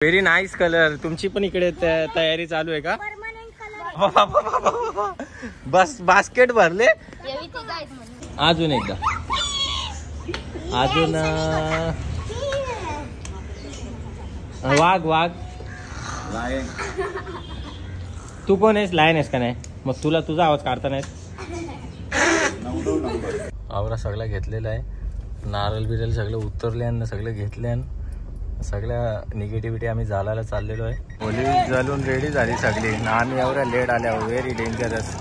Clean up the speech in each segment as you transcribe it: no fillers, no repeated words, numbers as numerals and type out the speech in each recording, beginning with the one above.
Very nice colour. तुमची पण इकडे तयारी चालू आहे का? बस बास्केट भरले. अजून एकदा अजून वाघ वाघ. तू कोण आहेस? लायन आहेस का? नाही मग तुला तुझा आवाज काढता नाही. आवरा सगळं घेतलेलं आहे. नारळ बिरल सगळं उतरले आणि सगळं घेतले आणि सगळ्या निगेटिव्हिटी आम्ही झालायला चाललेलो आहे. होली जळून रेडी झाली सगळी. आम्ही एवढ्या लेट आल्या. Very dangerous.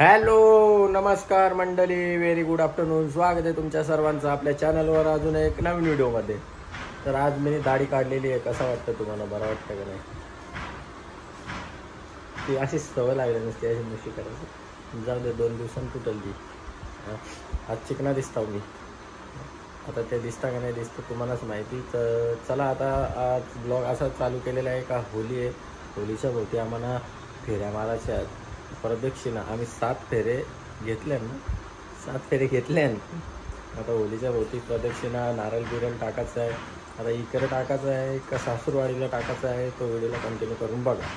हॅलो नमस्कार मंडळी. Very good afternoon. स्वागत आहे तुमच्या सर्वांचं आपल्या चॅनलवर अजून एक नवीन व्हिडिओमध्ये. तर आज मी दाढी काढलेली आहे. कसं वाटतं तुम्हाला? बरं वाटतं का नाही? ती अशी सवय लागली नसते अशी मुशी करायची. जाऊ दे 2 दिवसांनी तुटल ती. आज चिकना दिसता मी. आता ते दिसता का नाही दिसतं तुम्हालाच माहिती. तर चला आता आज ब्लॉग असा चालू केलेला आहे का होली आहे. होलीच्या भोवती आम्हाला फेऱ्या मारायच्या आहेत. प्रदक्षिणा आम्ही 7 फेरे घेतले ना. 7 फेरे घेतले. आता होलीच्या भोवती प्रदक्षिणा नारळ बिरल टाकायचं आहे. आता इकडे टाकायचं आहे का सासूरवाडीला टाकायचं आहे तो व्हिडिओला कंटिन्यू करून बघा.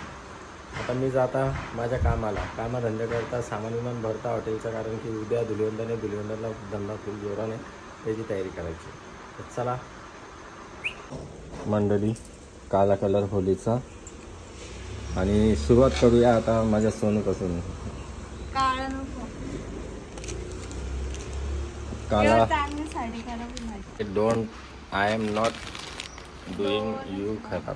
आता मी जाता माझ्या कामधंदे करता सामान विमान भरता हॉटेलचा. कारण की उद्या धुलिवंदनला धंदा फुल जोराने त्याची तयारी करायची. तर चला मंडळी. काला कलर होलीचा आणि सुरुवात करूया आता माझ्या सोनूपासून. काला don't I am not doing you खराब.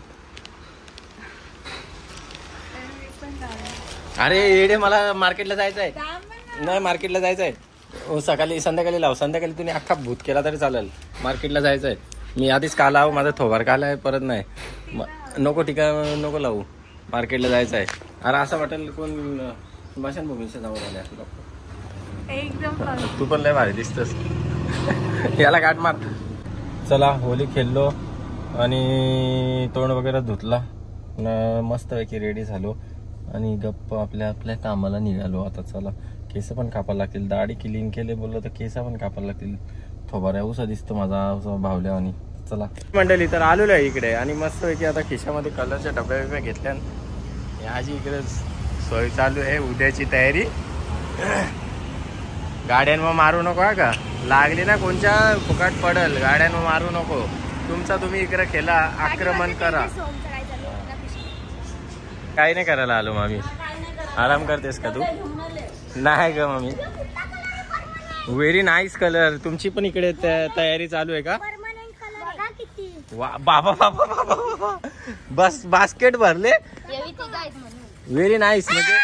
अरे येडे मला मार्केटला जायचं आहे. नाही मार्केटला जायचं आहे. सकाळी संध्याकाळी लाव. संध्याकाळी तुम्ही अख्खा भूत केला तरी चालेल. मार्केटला जायचं आहे. मी आधीच काला आहो. माझा थोबार काला आहे. परत नाही नको टीका नको लावू. मार्केटला जायचं आहे. अरे असं वाटेल कोण स्मशानभूमीच्या जवळ आले एकदम. तू पण लय भारी दिसतस. याला गाठ मार. चला होली खेळलो आणि तोंड वगैरे धुतला. मस्तपैकी रेडी झालो आणि गप्प आपल्या आपल्या कामाला निघालो. आता चला केस पण कापायला लागतील. दाढी क्लीन केले बोललो तर केस पण कापायला लागतील. थोबाऱ्या उसा दिसतो माझा भावल्या. आणि चला मंडळी तर आलेलो आहे इकडे आणि मस्तपैकी आता खिशामध्ये कलरच्या डब्या बिब्या घेतल्या. याची इकडे सोय चालू आहे. उद्याची तयारी. गाड्यांवर मारू नको हा का? लागली ना कोणच्या फुकाट पडल. गाड्यांवर मारू नको. तुमचा तुम्ही इकडे खेळा. आक्रमण करा. काही नाही करायला आलो मामी. आराम करतेस का तू? नाही ग मामी. Very nice colour. तुमची पण इकडे तयारी चालू आहे का? बाबा बाबा बाबा बस बास्केट भरले. Very nice. म्हणजे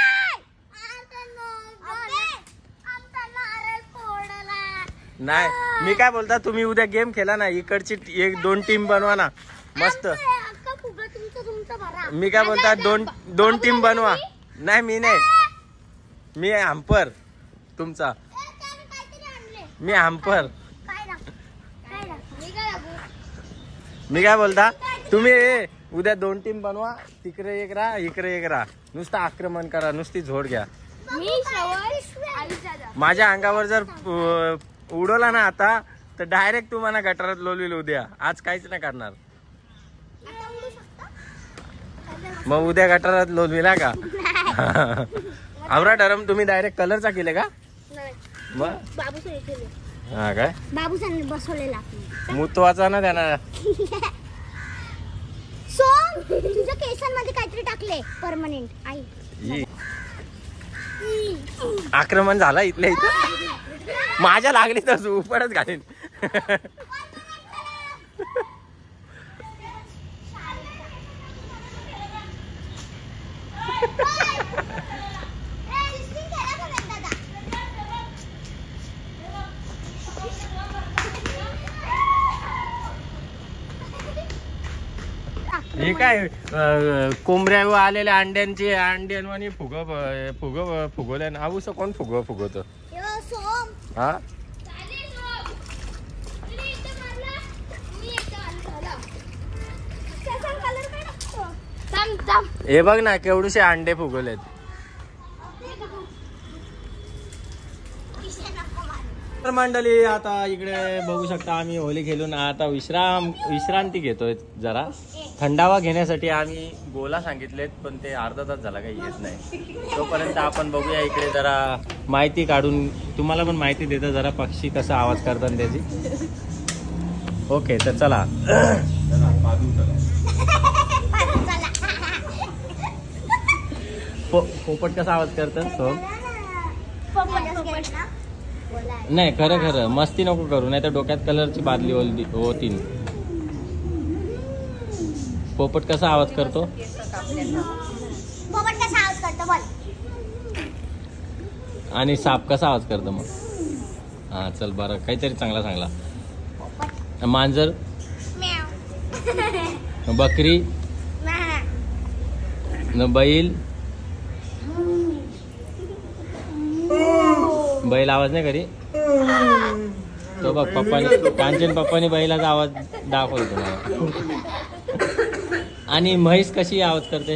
नाही मी काय बोलता तुम्ही उद्या गेम खेळा ना. इकडची 1-2 टीम बनवा ना मस्त. मी काय बोलता 2 टीम बनवा. नाही मी नाही. मी आहे हम्पर तुमचा. मी हम्पर. मी काय बोलता तुम्ही उद्या 2 टीम बनवा. तिकडे एक राहा इकडे एक राहा. नुसतं आक्रमण करा. नुसती झोड घ्या. माझ्या अंगावर जर उडवला ना आता तर डायरेक्ट तुम्हाला गटारात लोलविल उद्या. आज काहीच नाही करणार. मग उद्या गटारात लोलविला का? आवरा डरम तुम्ही डायरेक्ट कलरचा केले का? हा काय बाबूसाने बसवलेला मुतवाचा ना त्यांना. तुझ्या केसांमध्ये काहीतरी टाकले परमनंट. आई आक्रमण झाला इथल्या इथं. माझ्या लागली तर उपरच घालीन. हे काय कोंबड्यावर आलेल्या अंड्यांची अंड्यांवानी फुगवल्या. आऊस कोण फुगवत? हा हे बघ ना केवढूशे अंडे फुगवलेत. तर मंडळी आता इकडे बघू शकता आम्ही होली खेळून आता विश्रांती घेतोय. जरा थंडावा घेण्यासाठी आम्ही गोला सांगितलेत, पण ते अर्धा तास झाला काही येत नाही. तोपर्यंत आपण बघूया इकडे जरा माहिती काढून तुम्हाला पण माहिती देतो जरा पक्षी कसा आवाज करतात त्याची. ओके तर चला. पोपट कसा आवाज करतात? नाही खरं खरं मस्ती नको करू, नाही तर डोक्यात कलरची बादली होती. पोपट कसा आवाज करतो? पोपट कसा आवाज करतो बोल. आणि साप कसा आवाज करतो मग? हा चल बरं काहीतरी चांगला सांगला. मांजर, बकरी, बैल. बैल आवाज नाही करी. तो बघ पप्पानी कांचन पप्पानी बैलाचा आवाज दाखवतो तुम्हाला. आणि म्हैस कशी आवाज करते?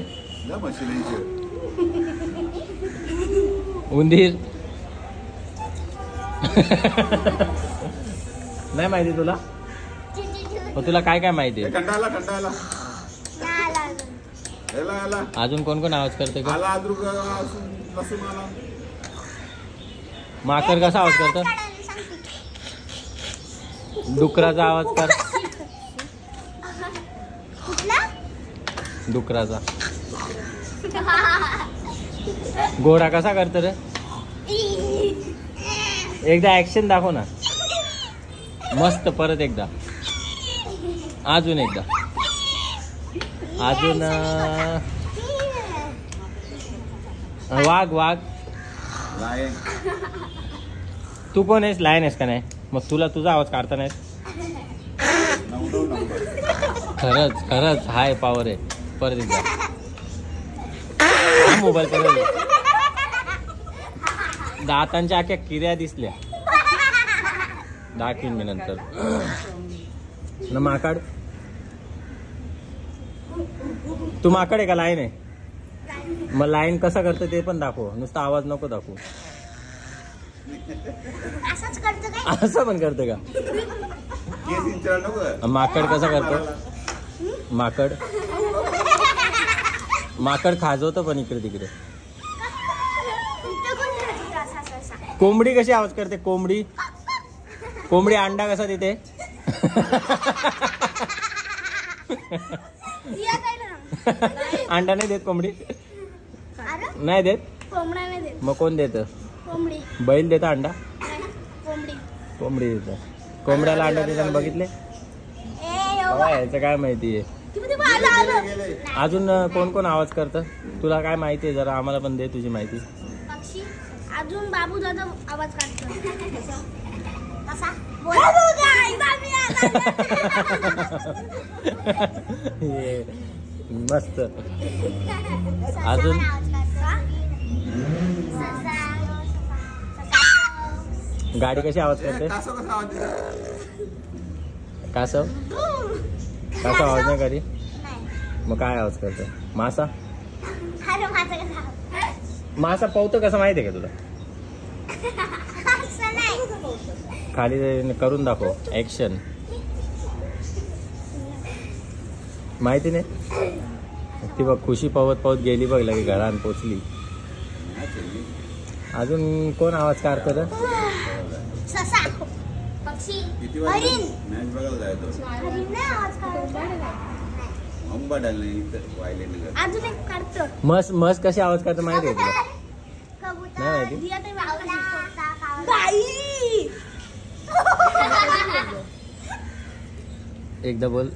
उंदीर नाही माहिती तुला? तुला काय काय माहिती आहे? अजून कोण कोण आवाज करते का? माकड कसा आवाज करतो? डुकराचा आवाज कर. डुकराचा. घोडा कसा करतो रे? एकदा ऍक्शन दाखव ना मस्त. परत एकदा. अजून एकदा. अजून वाघ. वाघ. तू कोण आहेस? लायन आहेस का नाही? मग तुला तुझा आवाज काढता नाही? खरंच खरंच हाय पॉवर आहे. परत एकदा. मोबाईल परत. दातांच्या आख्या किर्या दिसल्या. दाखवीन मी नंतर. ना माकड. तू माकड आहे का लाईन आहे? मग लाईन कसा करतो ते पण दाखव. नुसता आवाज नको दाखवू. असं पण करतो का? माकड कसा करतो? माकड खाजवतो पण इकडे तिकडे. कोंबडी कशी आवाज करते? कोंबडी अंडा कसा देते? अंडा नाही देत कोंबडी? नाही देत? मग कोण देत? बैल देता अंडा? कोंबडी देत. कोंबड्याला अंडा देताना बघितले? याचं काय माहिती आहे? अजून कोण कोण आवाज करतं? तुला काय माहिती आहे? जरा आम्हाला पण दे तुझी माहिती. अजून बाबू दादा आवाज काढतो. मस्त. अजून गाडी कशी आवाज करते? कासव आवाज नाही करी? मग काय आवाज करते? मासा पवतो कसं माहिती आहे का तुला? खाली करून दाखव ऍक्शन. माहिती नाही? ती बघ खुशी पवत गेली बघ लगे घरात पोचली. अजून कोण आवाज काढतो? मस कशी आवाज करतो माहिती आहे तुला? नाही माहिती? एकदा बोल.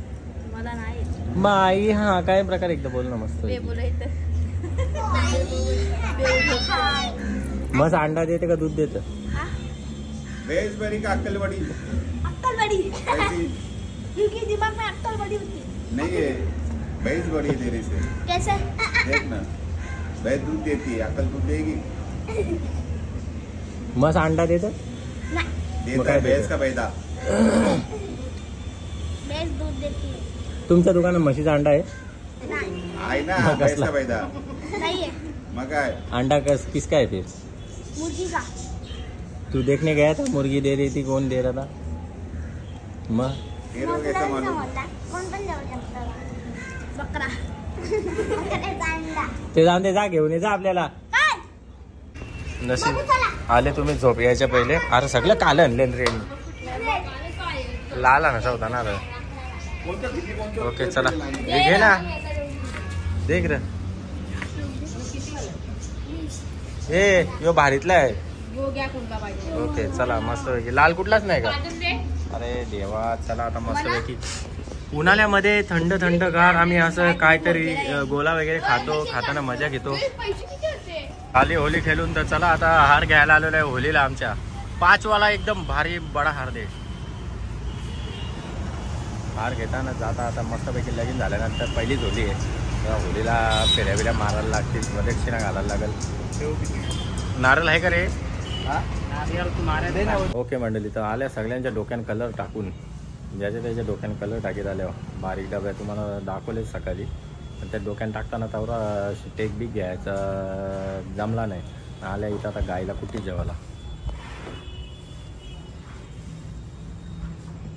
माई. हा काय प्रकार? एकदा बोल ना मस्त. मस अंडा देते का दूध देतं? का अक्कलवाडी? क्योंकि दिमाग में अक्कलवाड़ी होती नहीं है. भैंस बड़ी है तेरे से. कैसे? देख ना भैंस दूध देती है, अक्कल दूध देगी? मस अंडा देतं? देता है भैंस का पैदा. भैंस दूध देती है. तुमच्या दुकानात म्हशीचा अंडा आहे? आहे ना भैंस का पैदा. नहीं है. मग काय अंडा किसका है फिर? मुर्गी का. तू देखने गया था मुर्गी दे रही थी, कौन दे रहा था मग? हिरवग्याचा माणूस. कोण पण जाऊ शकतो. बकरा. बकऱ्याचा अंडा. ते जाऊन दे, जा घेऊन ये जा आपल्याला. नशीब आले तुम्ही झोप यायच्या पहिले. अरे सगळं काल आणले रे, लाल आणायचा होता ना. ओके चला हे घे ना, देख रे. ए यो भारीतला आहे. ओके चला मस्त पैकी. लाल कुठलाच नाही का? अरे देवा चला आता मस्त पैकी. उन्हाळ्यामध्ये थंड थंड गार आम्ही असं काहीतरी गोला वगैरे खातो, खाताना मजा घेतो. खाली होली खेळून. तर चला आता हार घ्यायला आलेलो आहे होलीला. आमच्या 5 वाला एकदम भारी बडा हार दे. हार घेताना जाता आता मस्तपैकी लगीन झाल्यानंतर पहिलीच होली आहे. होलीला फेऱ्या बिऱ्या मारायला लागतील, प्रदक्षिणा घालायला लागेल. नारळ आहे का रे? ओके मंडळी, तर आल्या सगळ्यांच्या डोक्यान कलर टाकून, ज्याच्या त्याच्या डोक्यान कलर टाकीत आल्यावर बारीक डब्या तुम्हाला दाखवले सकाळी. पण त्या डोक्यान टाकताना तेवढा टेक बिग घ्यायचा जमला नाही. आल्या इथं आता गायला कुठे जेवायला.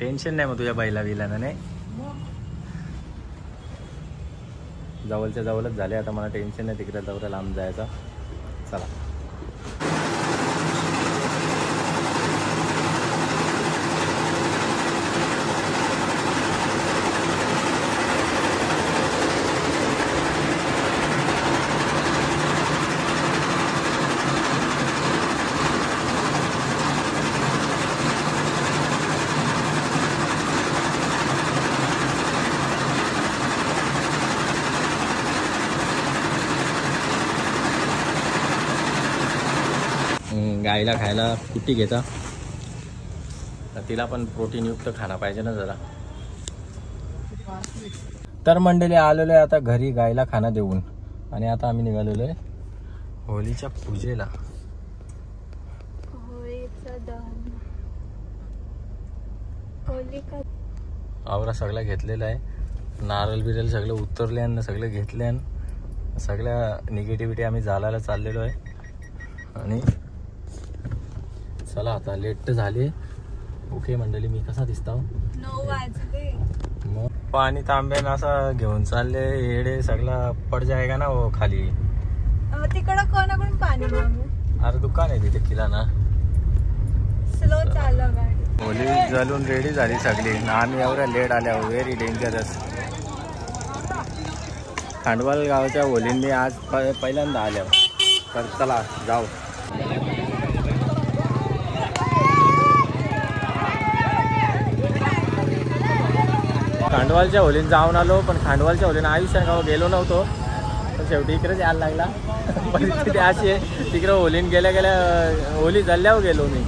टेन्शन नाही मग तुझ्या बाईला बिलानं नाही? जवळच्या जवळच झाले आता, मला टेन्शन नाही तिकडे जवळ लांब जायचा. चला गाईला खायला कुट्टी घेता, तिला पण प्रोटीनयुक्त खाणं पाहिजे ना जरा. तर मंडळी आलेलो आहे आता घरी गाईला खाणं देऊन. आणि आता आम्ही निघालेलो आहे होलीच्या पूजेला. आवरा सगळं घेतलेलं आहे. नारळ बिरल सगळं उतरले आणि सगळं घेतले आणि सगळ्या निगेटिव्हिटी आम्ही जालायला चाललेलो आहे. आणि चला आता लेट तर झाले. ओके मंडळी, मी कसा दिसता? 9 वाजले. मग पाणी तांब्यानं असं घेऊन चालले येडे, सगळा पड जायगा ना वो खाली. तिकडं कोणाकडून पाणी मागू? अरे दुकान आहे तिथे किराणा. स्लो चालव गाडी. होली जलून रेडी झाली सगळी. आम्ही एवढ्या लेट आल्या, व्हेरी डेंजरस. खांडवाल गावच्या होलीन मी आज पहिल्यांदा आल्या. तर चला जाऊ. खांडवालच्या होलीन जाऊन आलो, पण खांडवालच्या होलीन आयुष्यात गाव गेलो नव्हतो. पण शेवटी इकडेच यायला लागला. परिस्थिती अशी आहे, तिकडं होलीन गेल्या गेल्या होली जल्ल्यावर गेलो मी.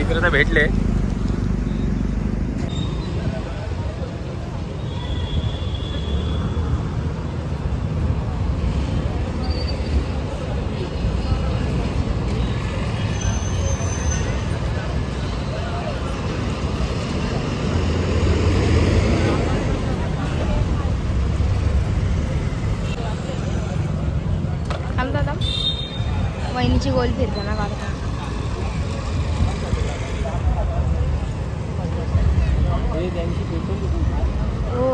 इकडे तर भेटले. वहिनीची गोल फिरताना काढता. हो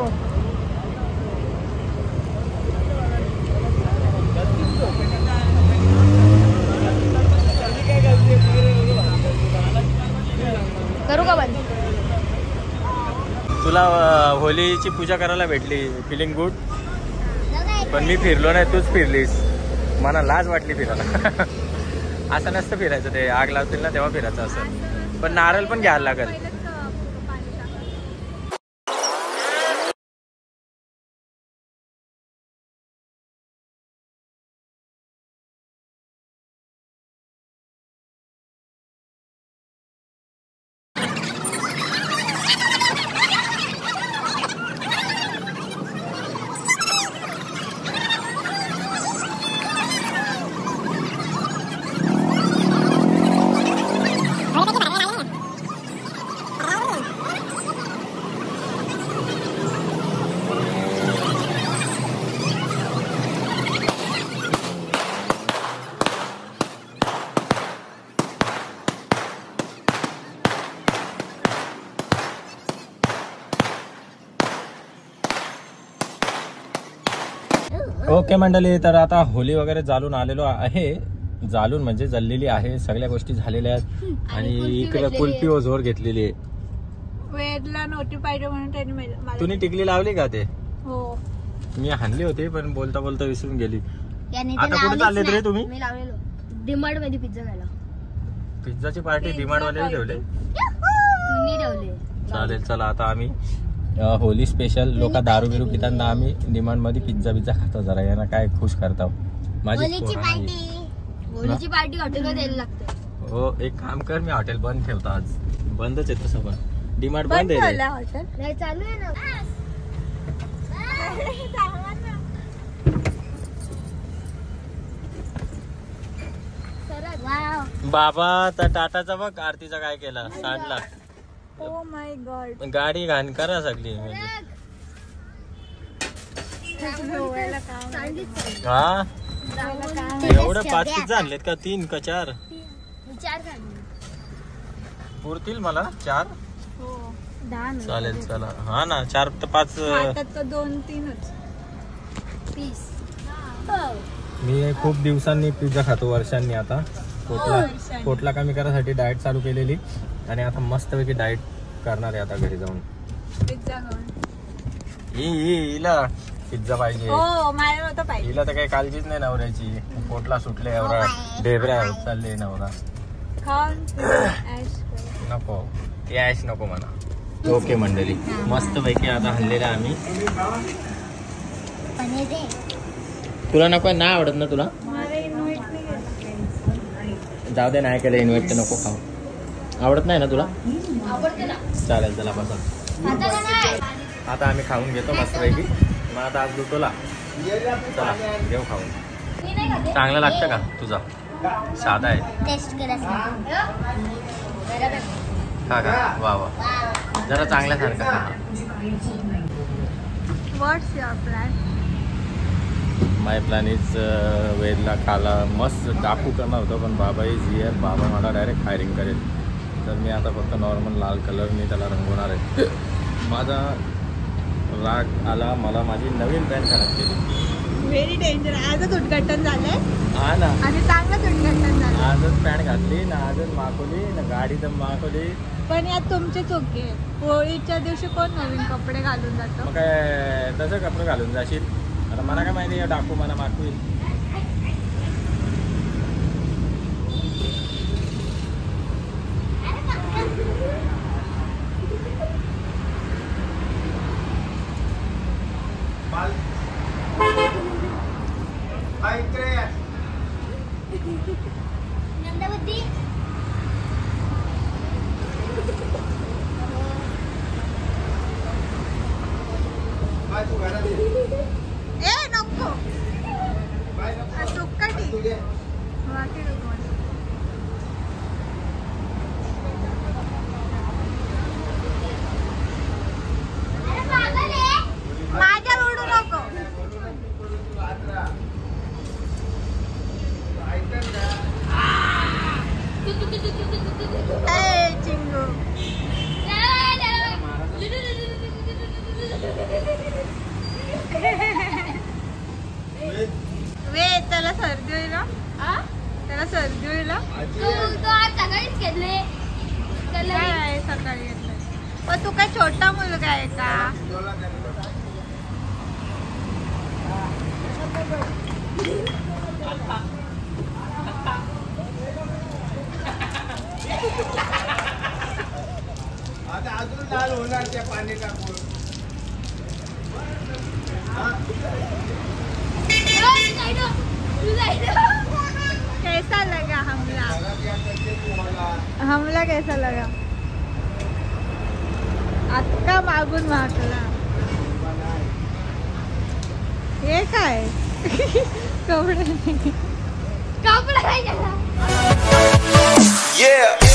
करू का बंद? तुला होलीची पूजा करायला भेटली, फिलिंग गुड. पण मी फिरलो नाही, तूच फिरलीस. मला लाज वाटली फिरायला. असं नसतं फिरायचं, ते आग लावतील ना तेव्हा फिरायचं असं. पण नारळ पण घ्यायला लागेल. ओके मंडळी, तर आता होली वगैरे जाळून आलेलो आहे. जाळून म्हणजे जळलेली आहे, सगळ्या गोष्टी झालेल्या आहेत. आणि इकडे कुल्फी व जोर घेतलेली आहे. वेदला नोटी पाहिजे म्हणून त्यांनी मला- तुम्ही टिकली लावली का ते? हो. मी हाणली होती पण बोलता बोलता विसरून गेली. याने ते आता कुठे लावलीच चाललेत रे नाही. तुम्ही? मी लावलेलो डिमार्ट मध्ये पिझ्झा खायला. पिझ्झाची पार्टी डिमांड वाले ठेवले. तुम्ही ठेवले. चालेल, चला आता आम्ही होली स्पेशल लोक दारू बिरू पिताना आम्ही डिमांड मध्ये पिझ्झा खातो. जरा यांना काय खुश करता. माझी होलीची पार्टी हॉटेलवर द्यायला लागते. हो, एक काम कर, मी हॉटेल बंद ठेवतो आज. बंदच आहे तसं, पण डिमांड बंद आहे रे. हॉटेल नाही चालू आहे ना. वाव. बाबा तर टाटाचा बघ आरतीचा काय केला, सांडला. Oh my God. गाडी घाण करा सगळी म्हणजे. हा, एवढं 5 पिझ्झा आणलेत का? 3 का 4? 4 झाले. पुरतील मला 4? हो. चालेल, चला. हा ना, 4 तर 5. हातात तर 2-3च पीस. मी खूप दिवसांनी पिझ्झा खातो, वर्षांनी. आता पोटला कमी करायसाठी डाएट चालू केलेली आणि आता मस्तपैकी डाएट करणार आहे आता घरी जाऊन. पिझ्झा खाऊन. हिला पिझ्झा पाहिजे. हो, मला नव्हतं पाहिजे. हिला तर काही काळजीच नाही नवऱ्याची. पोटला सुटले, एवढा ढेबऱ्या होत चालले नवरा. खाऊन ऐश कर. नको, ती ऐश नको म्हणा. ओके मंडळी, मस्त पैकी आता हल्लेला आम्ही. तुला नको, नाही आवडत ना तुला? मला इन्व्हाइट नाही केलं. जाऊ दे, नाही केलं इन्व्हाइट तर नको खाऊ. आवडत नाही ना तुला? आवडते ना. चालेल, चला बसा. खाता का नाही? आता आम्ही खाऊन घेतो मस्तपैकी. मग आता आज लुटोला, चला घेऊ खाऊन. मी नाही खाते. चांगलं लागतं का तुझा? साधा आहे. टेस्ट करायचं. खा का? वा वा, जरा चांगल्यासारखं खा. What's your plan? My plan is वेदला खाला मस्त डाकू करणार होतं, पण बाबा इज हिअर. बाबा मला डायरेक्ट फायरिंग करेल. तर मी आता फक्त नॉर्मल लाल कलरने त्याला रंगवणार आहे. माझा राग आला, मला माझी नवीन पॅन्ट खराब केली. Very danger. आजच उद्घाटन झालंय हा ना, आणि चांगलंच उद्घाटन झालं. आजच पॅन्ट घातली ना, आजच मागवली ना, गाडी तर मागवली. पण यात तुमची चूक आहे. होळीच्या दिवशी कोण नवीन कपडे घालून जातो? मग काय तसं कपडे घालून जाशील? आता मला काय माहिती डाकू मला मागवी. नंदावती. ए नको. सुक्काटी. वाटी नको. माझ्या उडू नको. ए चिंगू. वे त्याला सर्दी होईल ना? त्याला सर्दी होईल ना? तू आज सकाळीच घेतले. काय आहे सकाळी घेतलं? पण तू काय छोटा मुलगा आहे का? आता अजून लाल होणार त्या पाणी टाकून. कैसा लगा हमला? हमला कैसा लगा? अक्का मागून मागला. हे काय? कपडे कपडा काय केला? Yeah.